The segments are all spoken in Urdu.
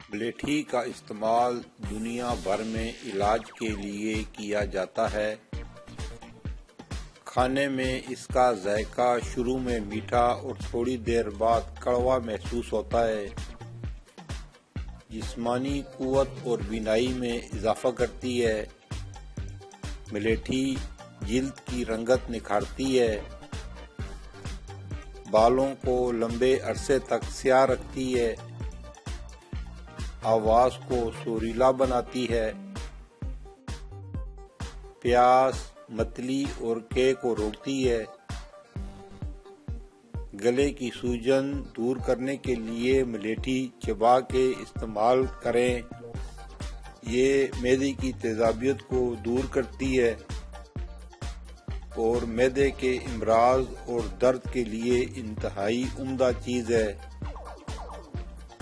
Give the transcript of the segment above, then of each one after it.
ملیٹھی کا استعمال دنیا بھر میں علاج کے لیے کیا جاتا ہے۔ کھانے میں اس کا ذائقہ شروع میں میٹھا اور تھوڑی دیر بعد کڑوا محسوس ہوتا ہے۔ جسمانی قوت اور بینائی میں اضافہ کرتی ہے۔ ملیٹھی جلد کی رنگت نکھارتی ہے، بالوں کو لمبے عرصے تک سیاہ رکھتی ہے، آواز کو سریلا بناتی ہے، پیاس، متلی اور قے کو روکتی ہے۔ گلے کی سوجن دور کرنے کے لیے ملیٹھی چبا کے استعمال کریں۔ یہ معدے کی تیزابیت کو دور کرتی ہے اور معدے کے امراض اور درد کے لیے انتہائی عمدہ چیز ہے۔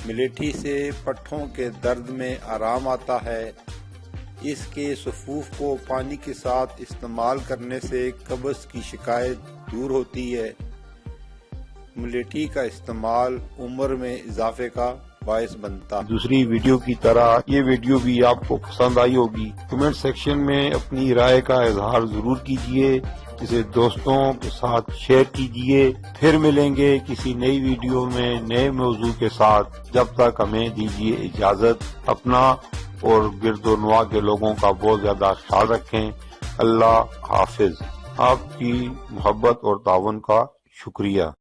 ملیٹھی سے پٹھوں کے درد میں آرام آتا ہے۔ اس کے سفوف کو پانی کے ساتھ استعمال کرنے سے قبض کی شکایت دور ہوتی ہے۔ ملیٹھی کا استعمال عمر میں اضافے کا باعث بنتا ہے۔ دوسری ویڈیو کی طرح یہ ویڈیو بھی آپ کو پسند آئی ہوگی۔ کمنٹ سیکشن میں اپنی رائے کا اظہار ضرور کیجیے، اسے دوستوں کے ساتھ شیئر کیجیے۔ پھر ملیں گے کسی نئی ویڈیو میں نئے موضوع کے ساتھ۔ جب تک ہمیں دیجیے اجازت، اپنا اور گرد و نواح کے لوگوں کا بہت زیادہ خیال رکھیں۔ اللہ حافظ۔ آپ کی محبت اور تعاون کا شکریہ۔